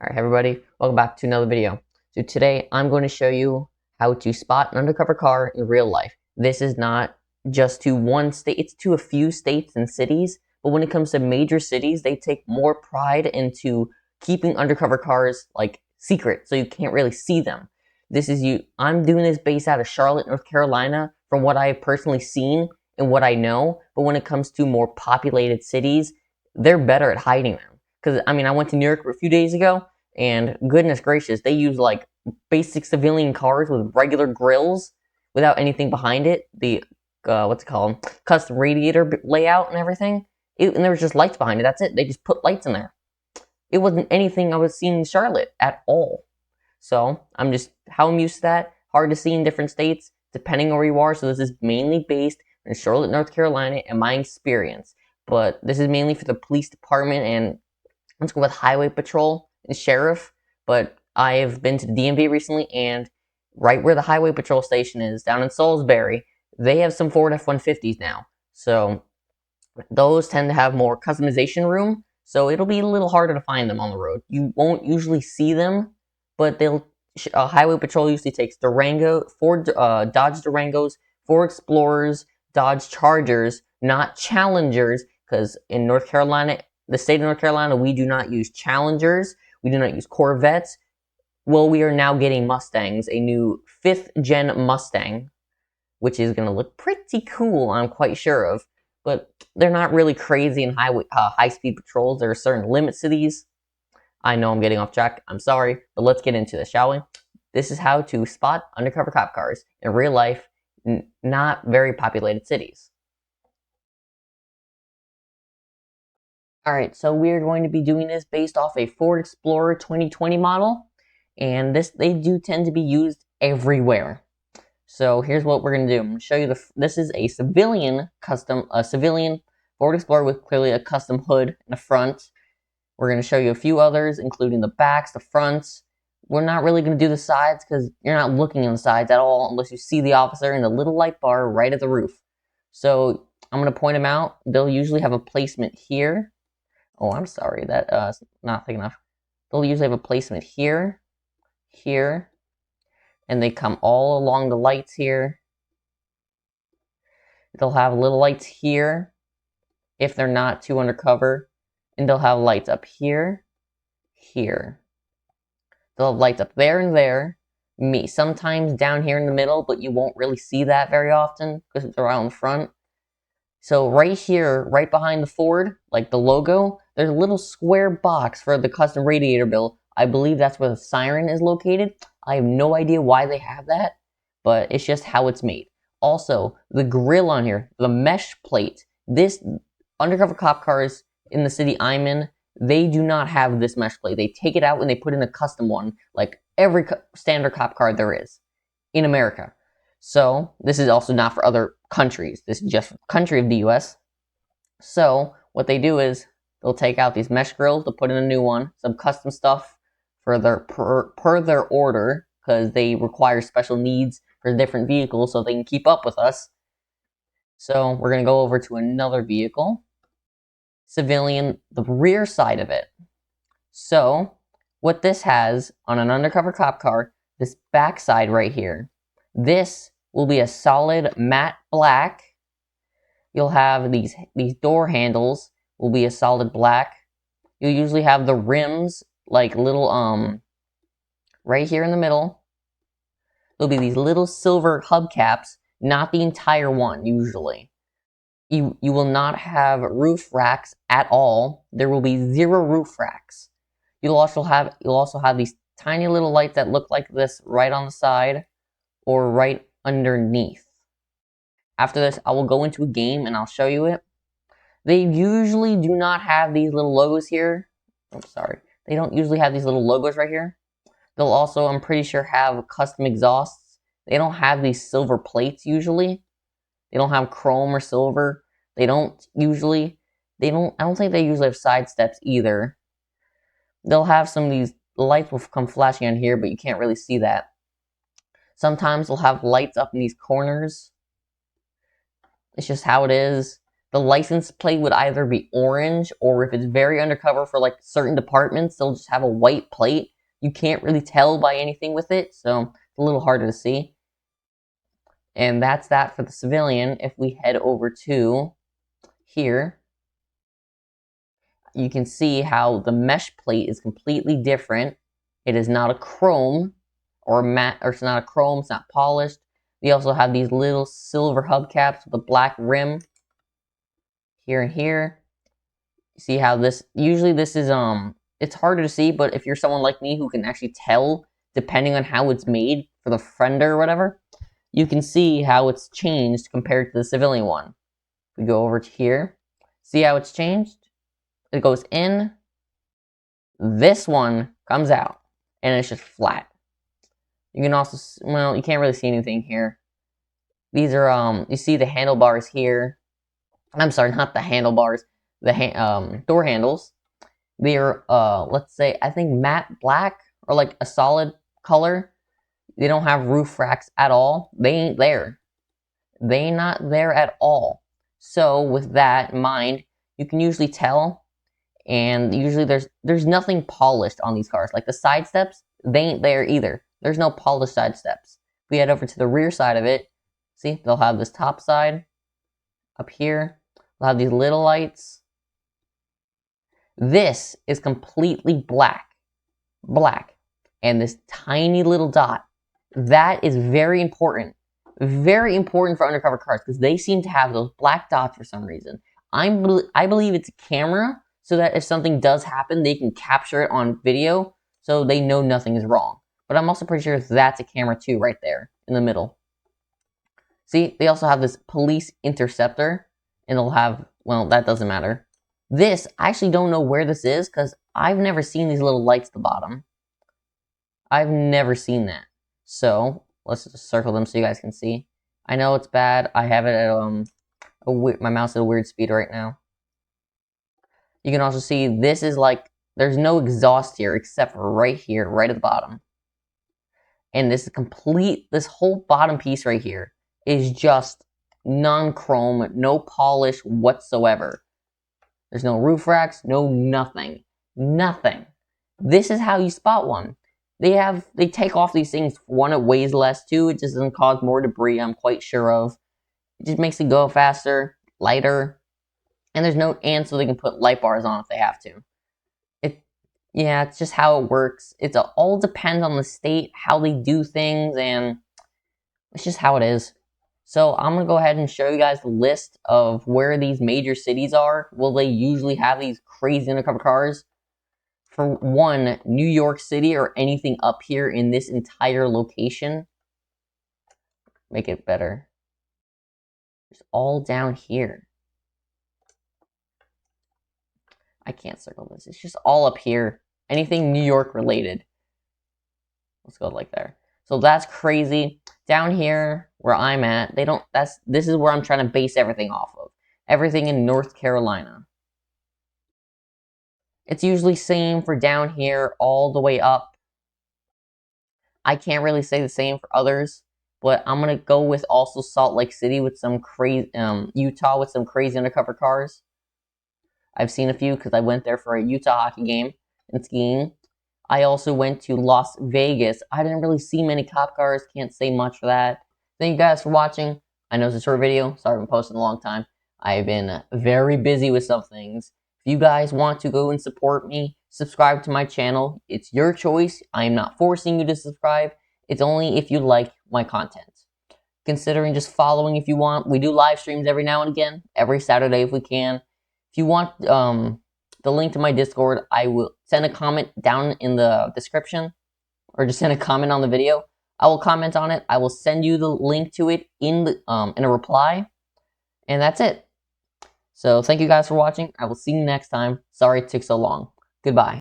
Alright everybody, welcome back to another video. So today I'm going to show you how to spot an undercover car in real life. This is not just to one state, it's to a few states and cities, but when it comes to major cities, they take more pride into keeping undercover cars like secret, so you can't really see them. I'm doing this based out of Charlotte, North Carolina, from what I've personally seen and what I know, but when it comes to more populated cities, they're better at hiding them. Because, I went to New York a few days ago, and goodness gracious, they use like basic civilian cars with regular grills without anything behind it. The, what's it called? Custom radiator layout and everything. And there was just lights behind it. That's it. They just put lights in there. It wasn't anything I was seeing in Charlotte at all. So, how I'm used to that. Hard to see in different states, depending on where you are. So, this is mainly based in Charlotte, North Carolina, and my experience. But this is mainly for the police department and let's go with highway patrol and sheriff. But I have been to the DMV recently, and right where the highway patrol station is, down in Salisbury, they have some Ford F-150s now. So those tend to have more customization room, so it'll be a little harder to find them on the road. You won't usually see them, but highway patrol usually takes Dodge Durangos, Ford Explorers, Dodge Chargers, not Challengers, because in North Carolina, the state of North Carolina, we do not use Challengers. We do not use Corvettes. Well, we are now getting Mustangs, a new 5th gen Mustang, which is going to look pretty cool, I'm quite sure of. But they're not really crazy in high-speed patrols. There are certain limits to these. I know I'm getting off track. I'm sorry, but let's get into this, shall we? This is how to spot undercover cop cars in real life, not very populated cities. Alright, so we're going to be doing this based off a Ford Explorer 2020 model, and they do tend to be used everywhere. So here's what we're going to do. I'm going to show you this is a civilian Ford Explorer with clearly a custom hood in the front. We're going to show you a few others, including the backs, the fronts. We're not really going to do the sides because you're not looking on the sides at all unless you see the officer in the little light bar right at the roof. So I'm going to point them out. They'll usually have a placement here. Oh, I'm sorry, that's not thick enough. They'll usually have a placement here, here, and they come all along the lights here. They'll have little lights here, if they're not too undercover, and they'll have lights up here, here. They'll have lights up there and there, sometimes down here in the middle, but you won't really see that very often, because it's around the front. So right here, right behind the Ford, like the logo, there's a little square box for the custom radiator bill. I believe that's where the siren is located. I have no idea why they have that, but it's just how it's made. Also, the grill on here, the mesh plate. This undercover cop cars in the city I'm in, they do not have this mesh plate. They take it out and they put in a custom one, like every standard cop car there is in America. So, this is also not for other countries. This is just for the country of the US. So, what they do is they'll take out these mesh grills, they'll put in a new one, some custom stuff for per their order, because they require special needs for different vehicles so they can keep up with us. So, we're going to go over to another vehicle. Civilian, the rear side of it. So, what this has on an undercover cop car, this back side right here, this will be a solid matte black. You'll have these door handles will be a solid black. You'll usually have the rims like little right here in the middle. There'll be these little silver hubcaps, not the entire one usually. You will not have roof racks at all. There will be 0 roof racks. You'll also have these tiny little lights that look like this right on the side or right underneath. After this, I will go into a game and I'll show you it. They usually do not have these little logos here. I'm sorry. They don't usually have these little logos right here. They'll also, I'm pretty sure, have custom exhausts. They don't have these silver plates usually. They don't have chrome or silver. I don't think they usually have side steps either. They'll have some of these lights will come flashing on here, but you can't really see that. Sometimes they'll have lights up in these corners. It's just how it is. the license plate would either be orange, or if it's very undercover for like certain departments, they'll just have a white plate. You can't really tell by anything with it, so it's a little harder to see. And that's that for the civilian. If we head over to here, you can see how the mesh plate is completely different. It is not a chrome or matte, or it's not a chrome, it's not polished. We also have these little silver hubcaps with a black rim here and here. You see how this, usually this is, it's harder to see, but if you're someone like me who can actually tell, depending on how it's made for the fender or whatever, you can see how it's changed compared to the civilian one. We go over to here, see how it's changed? It goes in, this one comes out, and it's just flat. You can also, well, you can't really see anything here. These are, you see the handlebars here. I'm sorry, not the handlebars, the door handles. They're, let's say, I think matte black, or like a solid color. They don't have roof racks at all. They ain't there. They ain't not there at all. So with that in mind, you can usually tell, and usually there's nothing polished on these cars. Like the side steps, they ain't there either. There's no polished side steps. If we head over to the rear side of it, see, they'll have this top side up here. They'll have these little lights. This is completely black. Black. And this tiny little dot. That is very important. Very important for undercover cars, because they seem to have those black dots for some reason. I believe it's a camera, so that if something does happen, they can capture it on video, so they know nothing is wrong. But I'm also pretty sure that's a camera too, right there, in the middle. See, they also have this police interceptor, and they'll have, well, that doesn't matter. This, I actually don't know where this is, because I've never seen these little lights at the bottom. I've never seen that. So, let's just circle them so you guys can see. I know it's bad. I have it at, my mouse at a weird speed right now. You can also see this is like, there's no exhaust here except for right here, right at the bottom. And this whole bottom piece right here is just non-chrome, no polish whatsoever. There's no roof racks, no nothing. Nothing. This is how you spot one. They take off these things. One, it weighs less. Two, it just doesn't cause more debris, I'm quite sure of. It just makes it go faster, lighter. And so they can put light bars on if they have to. Yeah, it's just how it works. It all depends on the state, how they do things, and it's just how it is. So I'm going to go ahead and show you guys the list of where these major cities are. Will they usually have these crazy undercover cars? For one, New York City, or anything up here in this entire location. Make it better. It's all down here. I can't circle this. It's just all up here. Anything New York related. Let's go like there. So that's crazy. Down here, where I'm at, this is where I'm trying to base everything off of. Everything in North Carolina. It's usually same for down here all the way up. I can't really say the same for others, but I'm gonna go with also Salt Lake City with some crazy, Utah with some crazy undercover cars. I've seen a few because I went there for a Utah hockey game and skiing. I also went to Las Vegas. I didn't really see many cop cars. Can't say much for that. Thank you guys for watching. I know it's a short video. Sorry I've been posting a long time. I've been very busy with some things. If you guys want to go and support me, subscribe to my channel. It's your choice. I am not forcing you to subscribe. It's only if you like my content. Considering just following if you want. We do live streams every now and again. Every Saturday if we can. If you want the link to my Discord, I will send a comment down in the description, or just send a comment on the video. I will comment on it. I will send you the link to it in a reply, and that's it. So thank you guys for watching. I will see you next time. Sorry it took so long. Goodbye.